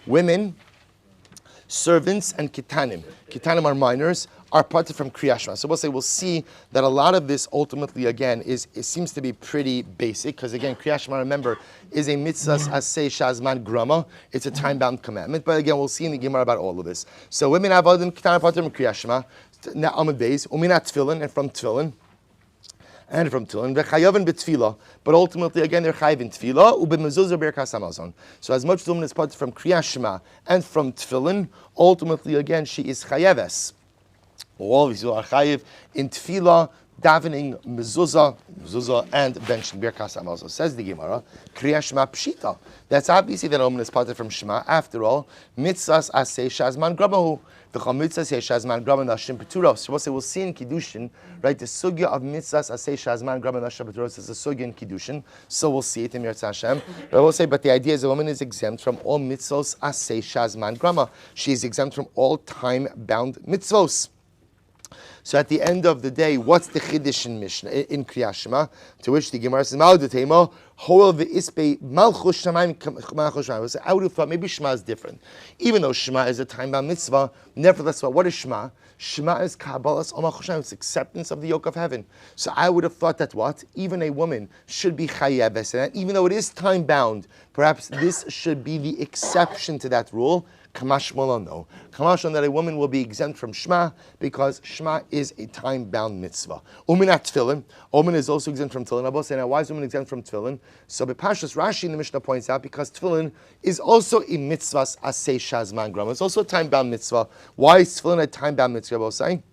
Women, servants, and kitanim. Kitanim are minors, are parted from Kriyat Shema. So we'll see that a lot of this ultimately, again, it seems to be pretty basic, because again, Kriyat Shema, remember, is a mitzvah aseh shazman grama. It's a time-bound commandment. But again, we'll see in the Gemara about all of this. So women avodim kitanim parted from Kriyat Shema. Now Amud Beis, uminat tefillin, and from tefillin. V'chayavin b'tefillah, but ultimately again they're chayav in tefillah u'b'mezuzah berachos hamazon. So as much as the woman is parted from Kriyat Shema and from tefillin, ultimately again she is chayaves. All of these are chayav in tefillah, davening, mezuzah, and benching berachos hamazon. Says the Gemara, Kriyat Shema pshita. That's obviously that a woman is parted from Shema. After all, mitzvahs aseh shazman gramahu. So we'll see in Kiddushin, right, the sugya of mitzvahs aseh shazman grama nashim peturos is a sugya in Kiddushin, so we'll see it in Yirtzeh Hashem. But I will say, but the idea is a woman is exempt from all mitzvos aseh shazman grama. She is exempt from all time-bound mitzvos. So at the end of the day, what's the chiddush in Mishnah in Kriyat Shema? To which the Gemara says, "Ma'odetema hoel ve'ispe malchus shamayim malchus shamayim." So I would have thought maybe Shema is different, even though Shema is a time-bound mitzvah. Nevertheless, what is Shema? Shema is kabbalas malchus shamayim. It's acceptance of the yoke of heaven. So I would have thought that what even a woman should be chayaves, and even though it is time-bound, perhaps this should be the exception to that rule. Kamash no. Kamash that a woman will be exempt from Shema because Shema is a time-bound mitzvah. Uminat tefillin. Woman is also exempt from tefillin. I will say now, why is woman exempt from tefillin? So B'Pashas Rashi in the Mishnah points out because tefillin is also a mitzvah aseh shazman grama. It's also a time-bound mitzvah. Why is tefillin a time-bound mitzvah? I will say.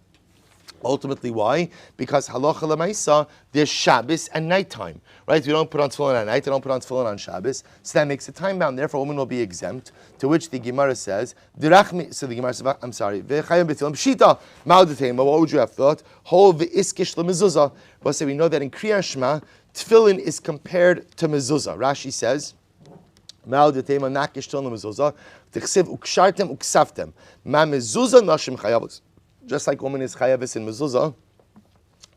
Ultimately, why? Because halacha l'maisa, there's Shabbos and nighttime, right? We don't put on tefillin at night, we don't put on tefillin on Shabbos, so that makes it time bound. Therefore, a woman will be exempt. To which the Gemara says, so the Gemara says, I'm sorry, v'chayim b'tefillin pshita ma'odetema. What would you have thought? Hol v'iskish l'mezuzah. But so we know that in Kriyat Shema, tefillin is compared to mezuzah. Rashi says, ma'odetema nakish tefillin l'mezuzah t'chsev ukshartem uksavtem ma mezuzah nashim chayavos. Just like woman is chayavis in mezuzah,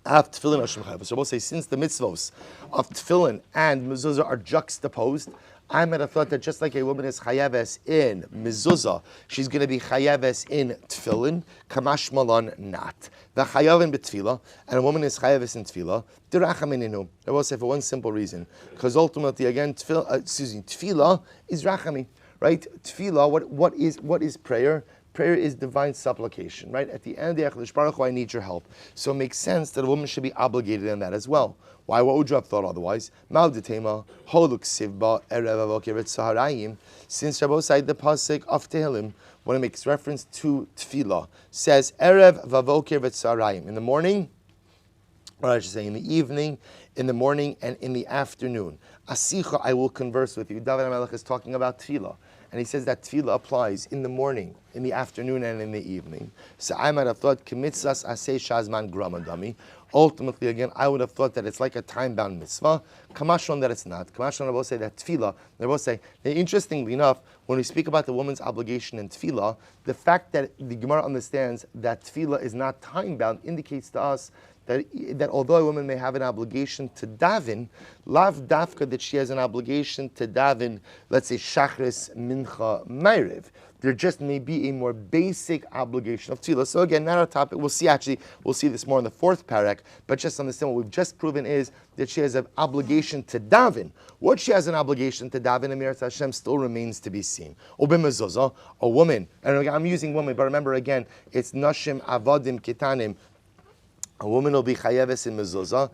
have tefillin Hashem chayavis. So we'll say since the mitzvos of tefillin and mezuzah are juxtaposed, I might have thought that just like a woman is chayavis in mezuzah, she's going to be chayavis in tefillin. Kamash malon not. The chayavin betefillah, and a woman is chayavis in tefillah. Dirachamininu. I will say for one simple reason, because ultimately again, tefillah is rachami, right? Tefillah. What is prayer? Prayer is divine supplication, right? At the end of the day, Baruch Hu, I need your help. So it makes sense that a woman should be obligated in that as well. Why? What would you have thought otherwise? Ma'odetema holuk sivba erev avoker v'tzaharayim. Since Rabbi said the pasuk of Tehillim, when it makes reference to tefillah, says erev vavoker v'tzaharayim. In the morning, or I should say in the evening, in the morning, and in the afternoon. Asicha, I will converse with you. David HaMelech is talking about tefillah. And he says that tefillah applies in the morning, in the afternoon, and in the evening. So I might have thought, Kemitzas aseh shazman gramadami. Ultimately, again, I would have thought that it's like a time-bound mitzvah. Kamashon that it's not. Kamashon, they both say that tefillah, they both say, interestingly enough, when we speak about the woman's obligation in tefillah, the fact that the Gemara understands that tefillah is not time-bound indicates to us that although a woman may have an obligation to daven, lav dafka that she has an obligation to daven, let's say shachris, mincha, ma'ariv. There just may be a more basic obligation of tefillah. So again, not our topic. We'll see this more in the fourth parak, but just understand what we've just proven is that she has an obligation to daven. What she has an obligation to daven, Emirat Hashem, still remains to be seen. Ubimazuzah, a woman, and again, I'm using woman, but remember again, it's nashim, avodim, kitanim. A woman will be chayeves in mezuzah.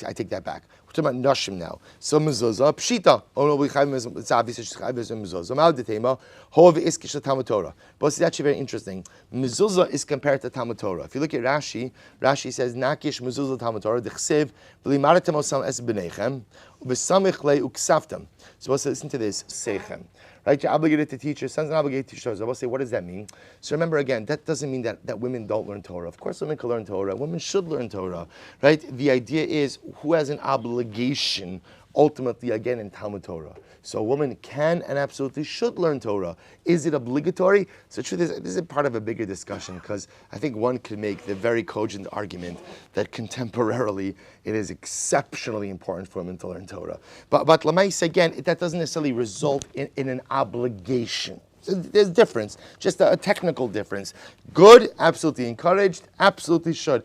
I take that back. We're talking about nashim now. So mezuzah, pshita. A woman will be chayeves. It's obvious she's chayeves in mezuzah. Ma'adetema, hov iskish Talmud Torah. But it's actually very interesting. Mezuzah is compared to Talmud Torah. If you look at Rashi, Rashi says nakish mezuzah Talmud Torah. Dechsev v'limaratem osam es b'neichem u'besamich le uksaftem. So let's listen to this. Seichem. Right, you're obligated to teach your sons and obligated to teach Torah. I will say, what does that mean? So remember again, that doesn't mean that women don't learn Torah. Of course women can learn Torah. Women should learn Torah. Right? The idea is who has an obligation ultimately again in Talmud Torah. So a woman can and absolutely should learn Torah. Is it obligatory? So the truth is, this is part of a bigger discussion because I think one could make the very cogent argument that contemporarily it is exceptionally important for women to learn Torah. But Lamais, again, that doesn't necessarily result in an obligation. So there's a difference, just a technical difference. Good, absolutely encouraged, absolutely should.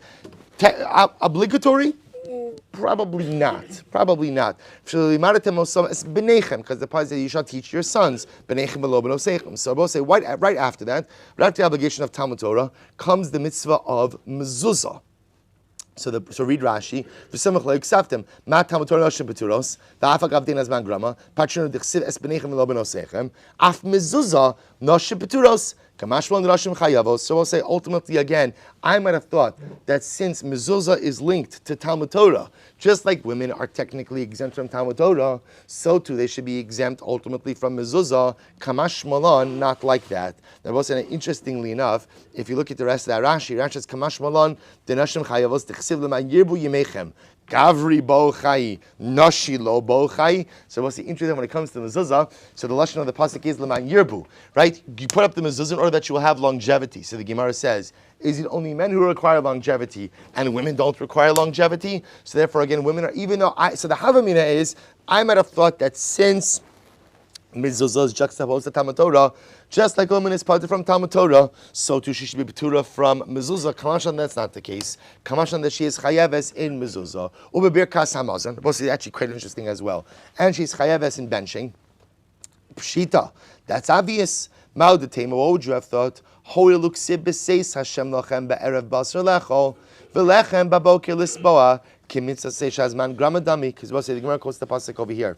Obligatory? Probably not. Because the part says you shall teach your sons. So both say right after that, right after the obligation of Talmud Torah, comes the mitzvah of mezuzah. So read Rashi. V'samach le'uksaftem ma Talmud Torah noshim beturos v'afak avdin azman grama patshinu d'chsiv es b'neichem v'lo b'nosechem af mezuzah noshim beturos kamashmon noshim chayavos. So we'll say ultimately again, I might have thought that since mezuzah is linked to Talmud Torah, just like women are technically exempt from Talmud Torah, so too they should be exempt ultimately from mezuzah. Kamash malon, not like that. Now, we'll say, interestingly enough, if you look at the rest of that Rashi says kamash malon denashim chayavos d'chsiv l'ma yirbu yimechem. Gavri bo chai, nashi lo bo chai. So what's the interesting when it comes to mezuzah? So the lashon of the pasuk is l'man yirbu, right? You put up the mezuzah in order that you will have longevity. So the Gemara says, is it only men who require longevity and women don't require longevity? So therefore, again, women are, so the Havamina is, I might have thought that since mezuzah is juxtaposed to Talmud Torah, just like a woman is parted from Talmud Torah, so too she should be betura from mezuzah. Kamashan, that's not the case. Kamashan, that she is chayaves in mezuzah. Ubebirkas hamazon. Both is actually quite interesting as well. And she's chayaves in benching. Pshita, that's obvious. Ma'odetema, what would you have thought? Hoiluk sibbeseis Hashem lochem be'erev basar lecho v'lechem babokir lisboa kimitzah seishazman gramadami. Because we'll say the Gemara quotes the pasuk over here.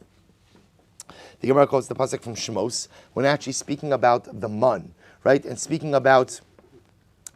The Gemara quotes the pasuk from Shemos when actually speaking about the man, right? And speaking about,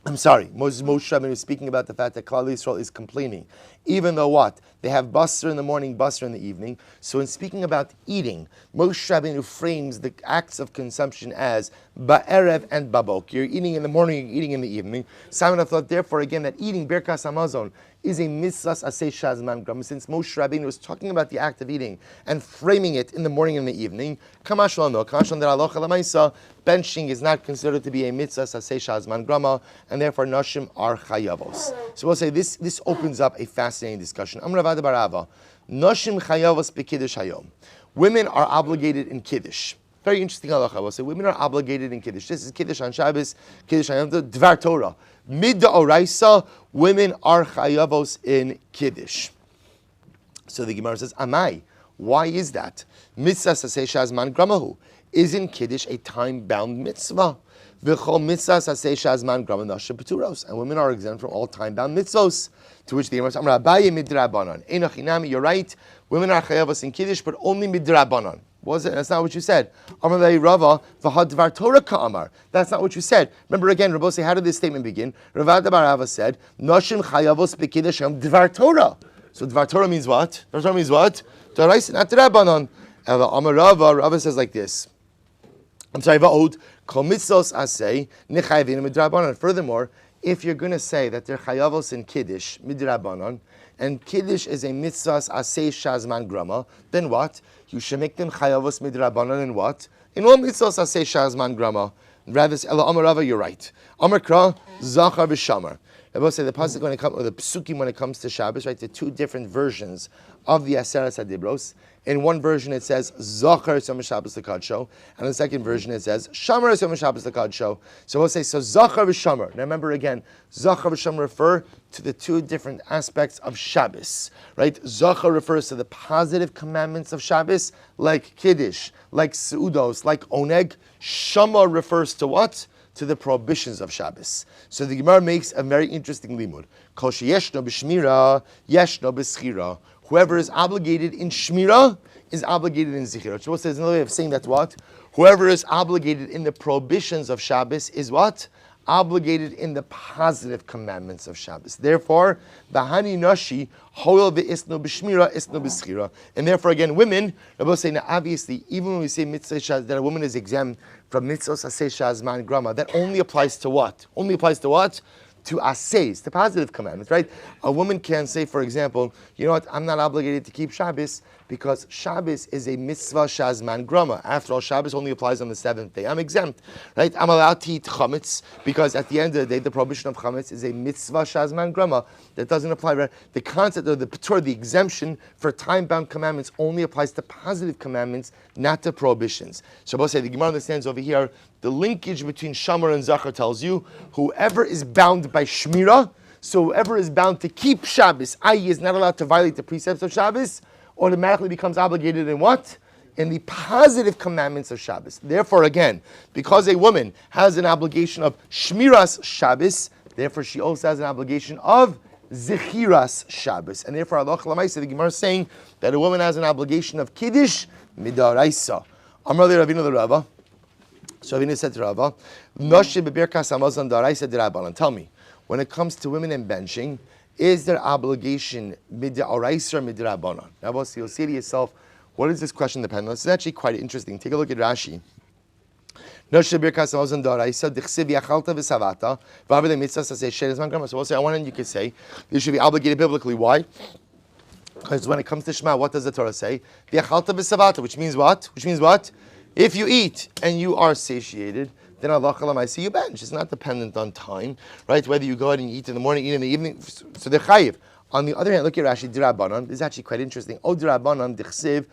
Moshe Rabbeinu is speaking about the fact that Klal Yisrael is complaining. Even though what? They have basar in the morning, basar in the evening. So in speaking about eating, Moshe Rabbeinu frames the acts of consumption as ba'erev and babok. You're eating in the morning, you're eating in the evening. Simon, I thought, therefore, again, that eating Birkas Hamazon is a mitzvah aseh shazman gram. Since Moshe Rabbeinu was talking about the act of eating and framing it in the morning and the evening, Kamash that alocha lamaisa, benching is not considered to be a mitzvah aseh shazman grama, and therefore nashim are chayavos. So we'll say this opens up a fascinating discussion. Amar Ravad Barava, nashim chayavos b'kiddush hayom. Women are obligated in kiddush. Very interesting halacha. We'll say women are obligated in kiddush. This is kiddush on Shabbos, kiddush on Dvar Torah. Mid oraisa, women are chayavos in kiddush. So the Gemara says, Amai, why is that? Mitzvah saseh shazman gramahu. Isn't kiddush a time-bound mitzvah? V'chol mitzvah saseh shazman grama nashim peturos. And women are exempt from all time-bound mitzvos. To which the Gemara says, Amar Abaye midrabanan. Einach inami, you're right. Women are chayavos in kiddush, but only midrabanan. Was it? That's not what you said. Amar lei Rava v'had dvar Torah ka'amar. That's not what you said. Remember again, Rabbi say, how did this statement begin? Rav Bar Ava said, Noshim chayavos b'kiddush yom dvar Torah. So dvar Torah means what? Dvar Torah means what? D'oraisa, not d'Rabbanan. Amar Rava says like this. I'm sorry, va'od kol mitzvos asay nechayavim midrabanan. Furthermore, if you're going to say that they're chayavos in kiddush midrabanan, and kiddush is a mitzvahs asay shazman grama, then what? You should make them chayavos midrabanan in what? In all mitzvahs asay shazman grama. Rather, Ela Amar Rava, you're right. Amar Kra Zachar v'Shamar. I will say the pasuk when it comes, or the psukim when it comes to Shabbos, right? The two different versions of the Aseret Hadibros. In one version it says Zachar Yom Shabbos L'Kadsho, and in the second version it says Shamar Yom Shabbos L'Kadsho. So we'll say so Zachar v'Shamar. Now remember again, Zachar v'Shamar refer to the two different aspects of Shabbos, right? Zachar refers to the positive commandments of Shabbos, like Kiddush, like Seudos, like Oneg. Shamar refers to what? To the prohibitions of Shabbos. So the Gemara makes a very interesting limud. Kol sheyeshno b'shmira, yeshno b'schira. Whoever is obligated in shmira is obligated in zichira. So there's another way of saying that what? Whoever is obligated in the prohibitions of Shabbos is what? Obligated in the positive commandments of Shabbos. Therefore, bahani nashi hoil ve'isno b'shmira isno b'schira. And therefore, again, women, Rabbi say, now obviously, even when we say mitzvah shaz, that a woman is exempt from mitzvos asay shazman grama, that only applies to what? Only applies to what? To asays, to positive commandments, right? A woman can say, for example, you know what, I'm not obligated to keep Shabbos because Shabbos is a mitzvah shazman grama. After all, Shabbos only applies on the seventh day. I'm exempt, right? I'm allowed to eat chametz because at the end of the day, the prohibition of chametz is a mitzvah shazman grama. That doesn't apply, right? The concept of the patur, the exemption for time-bound commandments only applies to positive commandments, not to prohibitions. So I'll say, the Gemara understands over here, the linkage between Shamar and Zachar tells you, whoever is bound by Shmira, so whoever is bound to keep Shabbos, i.e. is not allowed to violate the precepts of Shabbos, automatically becomes obligated in what? In the positive commandments of Shabbos. Therefore, again, because a woman has an obligation of Shmiras Shabbos, therefore she also has an obligation of Zechiras Shabbos. And therefore, Allah Lamaisa, the Gemara is saying that a woman has an obligation of Kiddush Midaraisa. Amar le Ravina the Rava. So Ravina said to Rava, Noshim bebirkas hamazon daraisa d'Rabbanan. Tell me, when it comes to women and benching, is there obligation mid'oraisa or mid'Rabbanan? Now, you'll say to yourself, what does this question depend on? This is actually quite interesting. Take a look at Rashi. Noshim bebirkas hamazon daraisa d'chsiv yachalta v'savata v'aved mitzvah saseh sheres man grama. So we'll say, on one hand you could say, you should be obligated biblically. Why? Because when it comes to Shema, what does the Torah say? V'yachalta v'savata, which means what? Which means what? If you eat and you are satiated, then Allah Chalam, you bench. It's not dependent on time, right? Whether you go out and eat in the morning, eat in the evening. So they're chayiv. On the other hand, look at Rashi, D'Rabbanan. This is actually quite interesting. O D'Rabbanan, D'chsiv,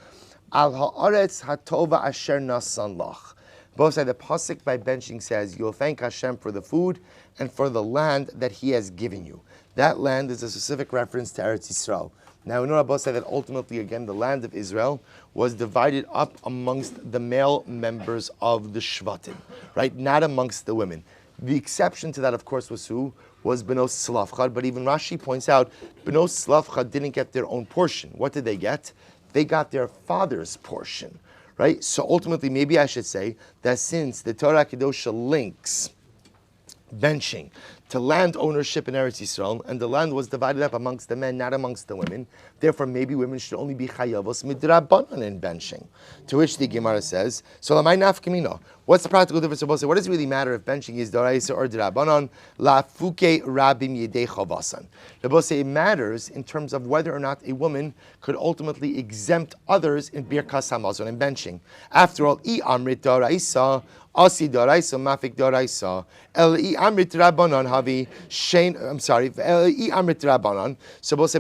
Al ha'aretz hatova asher nasan lach. Both side, the pasuk by benching says, you'll thank Hashem for the food and for the land that He has given you. That land is a specific reference to Eretz Yisrael. Now, we know Rabbi said that ultimately, again, the land of Israel was divided up amongst the male members of the Shvatim, right? Not amongst the women. The exception to that, of course, was who? Was Bnos Slavchad. But even Rashi points out, Bnos Slavchad didn't get their own portion. What did they get? They got their father's portion, right? So ultimately, maybe I should say that since the Torah Kedosha links benching to land ownership in Eretz Yisrael, and the land was divided up amongst the men, not amongst the women. Therefore, maybe women should only be chayavos midrabanan in benching. To which the Gemara says, "So lamay nafkamina." What's the practical difference? What does it really matter if benching is doraisa or drabanan? La fuke rabim yedei chavasan. Rabbi say it matters in terms of whether or not a woman could ultimately exempt others in birkas hamazon and benching. After all, I amrit doraisa. Asi daraisa mafik daraisa. El I amrit rabbanan havi shein. I'm sorry. El I amrit rabbanan. So we'll say,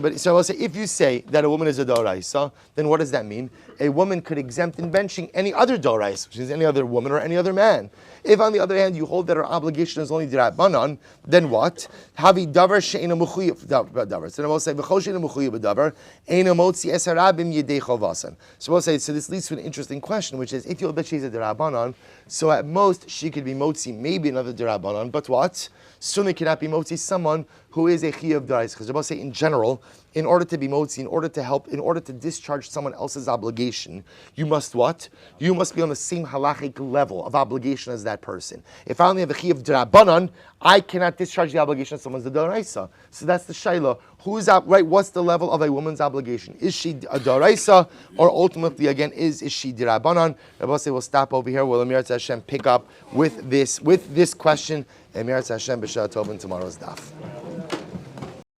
if you say that a woman is a daraisa, then what does that mean? A woman could exempt in benching any other daraisa, which is any other woman or any other man. If on the other hand you hold that her obligation is only drabanan, then what? Havi davar sheina mechuyev davar. So we'll say v'chol sheina mechuyev davar eina motzi es harabim yedei chovasan. So we'll say, so this leads to an interesting question, which is, if you hold that she's a drabanan, so at at most she could be motzi, maybe another derabanan, but what? Certainly cannot be motzi someone who is a chiyuv d'oraisa. Because Rabbi say in general, in order to be motzi, in order to help, in order to discharge someone else's obligation, you must what? You must be on the same halachic level of obligation as that person. If I only have a chiyuv d'rabanan, I cannot discharge the obligation of someone's d'oraisa. So that's the shayla. Who's up, right? What's the level of a woman's obligation? Is she a d'oraisa, or ultimately again is she d'rabanan? Rabbi say we'll stop over here. We'll Emir Hashem pick up with this question. Emir Hashem b'shah tov in tomorrow's daf.